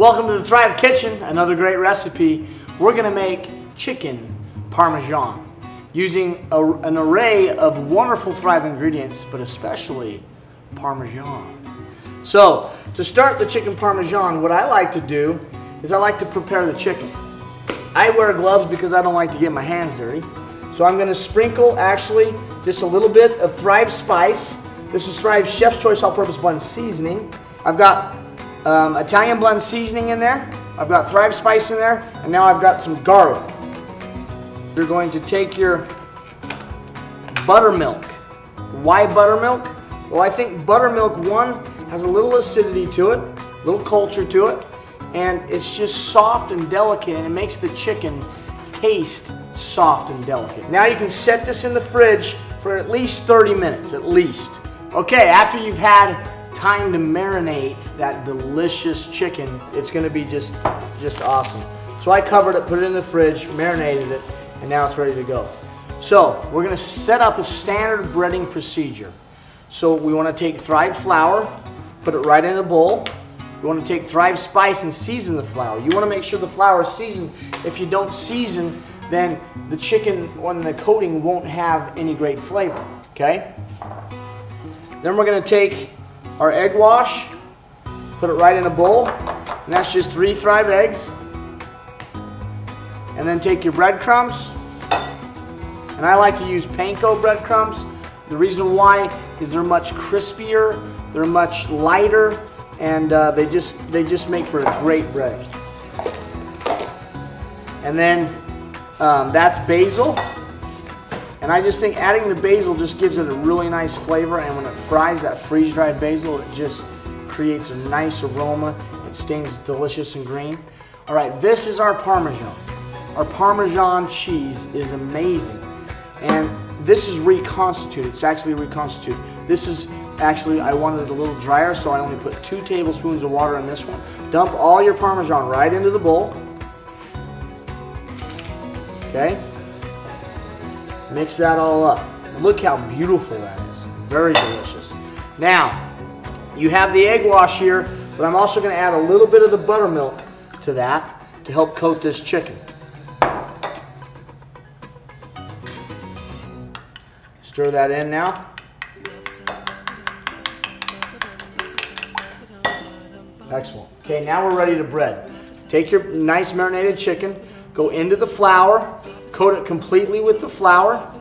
Welcome to the Thrive Kitchen, another great recipe. We're going to make chicken Parmesan using an array of wonderful Thrive ingredients, but especially Parmesan. So, to start the chicken Parmesan, what I like to do is I like to prepare the chicken. I wear gloves because I don't like to get my hands dirty. So I'm going to sprinkle actually just a little bit of Thrive spice. This is Thrive Chef's Choice All-Purpose Blend Seasoning. I've got Italian blend seasoning in there. I've got Thrive spice in there, and now I've got some garlic. You're going to take your buttermilk. Why buttermilk? Well, I think buttermilk, one, has a little acidity to it, a little culture to it, and it's just soft and delicate, and it makes the chicken taste soft and delicate. Now you can set this in the fridge for at least 30 minutes, at least. Okay, after you've had time to marinate that delicious chicken, it's going to be just awesome. So I covered it, put it in the fridge, marinated it, and now it's ready to go. So we're going to set up a standard breading procedure. So we want to take Thrive flour, put it right in a bowl. You want to take Thrive spice and season the flour. You want to make sure the flour is seasoned. If you don't season, then the chicken on the coating won't have any great flavor, okay? Then we're going to take our egg wash, put it right in a bowl, and that's just 3 Thrive eggs. And then take your breadcrumbs, and I like to use panko breadcrumbs. The reason why is they're much crispier, they're much lighter, and they just make for a great bread. And then that's basil. And I just think adding the basil just gives it a really nice flavor, and when it fries, that freeze-dried basil, it just creates a nice aroma. It stains delicious and green. All right, this is our Parmesan. Our Parmesan cheese is amazing. And this is reconstituted. It's actually reconstituted. This is actually, I wanted it a little drier, so I only put 2 tablespoons of water in this one. Dump all your Parmesan right into the bowl. Okay? Mix that all up. Look how beautiful that is. Very delicious. Now, you have the egg wash here, but I'm also going to add a little bit of the buttermilk to that to help coat this chicken. Stir that in now. Excellent. Okay, now we're ready to bread. Take your nice marinated chicken, go into the flour, coat it completely with the flour,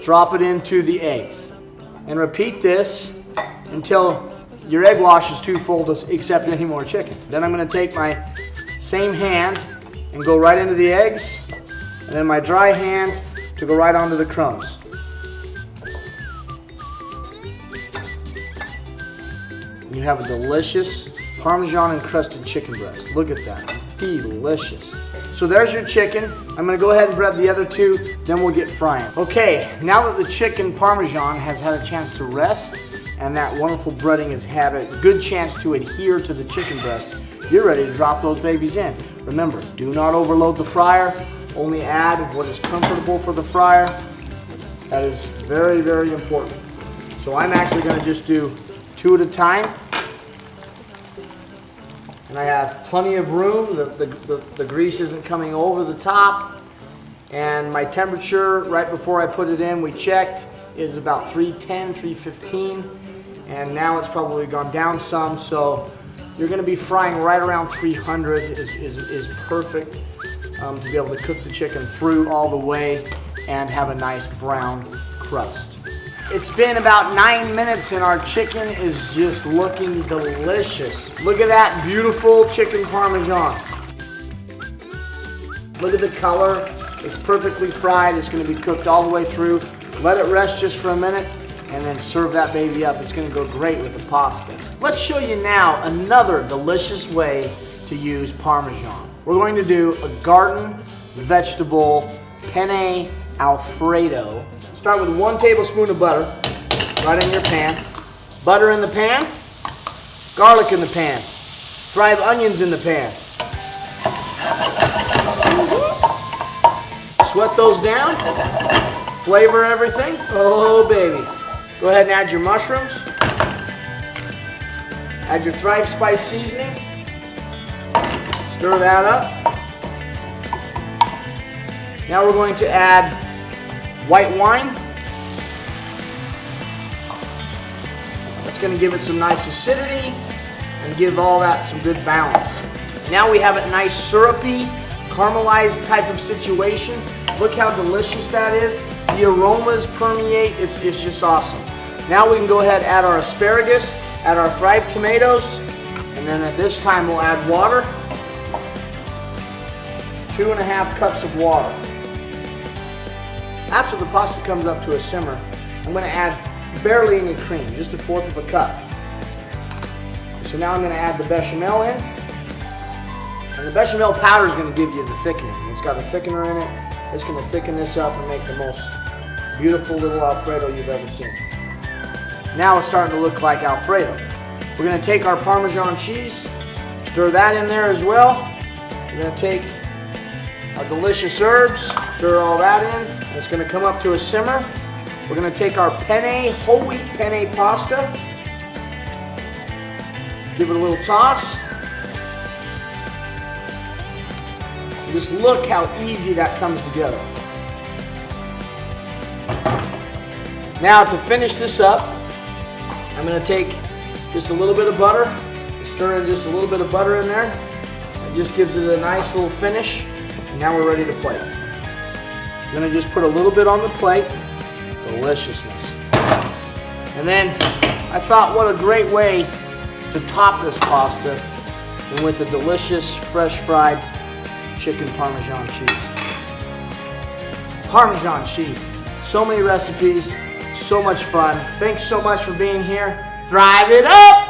drop it into the eggs. And repeat this until your egg wash is too full to accept any more chicken. Then I'm going to take my same hand and go right into the eggs, and then my dry hand to go right onto the crumbs. And you have a delicious Parmesan encrusted chicken breast. Look at that. Delicious. So there's your chicken. I'm going to go ahead and bread the other 2, then we'll get frying. Okay, now that the chicken Parmesan has had a chance to rest and that wonderful breading has had a good chance to adhere to the chicken breast, you're ready to drop those babies in. Remember, do not overload the fryer. Only add what is comfortable for the fryer. That is very, very important. So I'm actually going to just do 2 at a time. And I have plenty of room. The grease isn't coming over the top. And my temperature right before I put it in, we checked, is about 310, 315. And now it's probably gone down some, so you're going to be frying right around 300 is perfect to be able to cook the chicken through all the way and have a nice brown crust. It's been about 9 minutes and our chicken is just looking delicious. Look at that beautiful chicken Parmesan. Look at the color. It's perfectly fried. It's going to be cooked all the way through. Let it rest just for a minute and then serve that baby up. It's going to go great with the pasta. Let's show you now another delicious way to use Parmesan. We're going to do a garden vegetable penne Alfredo. Start with 1 tablespoon of butter right in your pan. Butter in the pan, garlic in the pan, Thrive onions in the pan. Sweat those down, flavor everything. Oh baby. Go ahead and add your mushrooms. Add your Thrive spice seasoning. Stir that up. Now we're going to add white wine. That's going to give it some nice acidity and give all that some good balance. Now we have a nice syrupy, caramelized type of situation. Look how delicious that is. The aromas permeate, it's just awesome. Now we can go ahead and add our asparagus, add our fried tomatoes, and then at this time we'll add water. 2.5 cups of water. After the pasta comes up to a simmer, I'm going to add barely any cream, just 1/4 of a cup. So now I'm going to add the bechamel in. And the bechamel powder is going to give you the thickening. It's got a thickener in it. It's going to thicken this up and make the most beautiful little Alfredo you've ever seen. Now it's starting to look like Alfredo. We're going to take our Parmesan cheese, stir that in there as well. We're going to take our delicious herbs, stir all that in. And it's going to come up to a simmer. We're going to take our penne, whole wheat penne pasta. Give it a little toss. Just look how easy that comes together. Now to finish this up, I'm going to take just a little bit of butter, stir in just a little bit of butter in there. It just gives it a nice little finish. And now we're ready to plate. I'm going to just put a little bit on the plate. Deliciousness. And then I thought, what a great way to top this pasta and with a delicious fresh fried chicken Parmesan cheese. Parmesan cheese. So many recipes, so much fun. Thanks so much for being here. Thrive it up!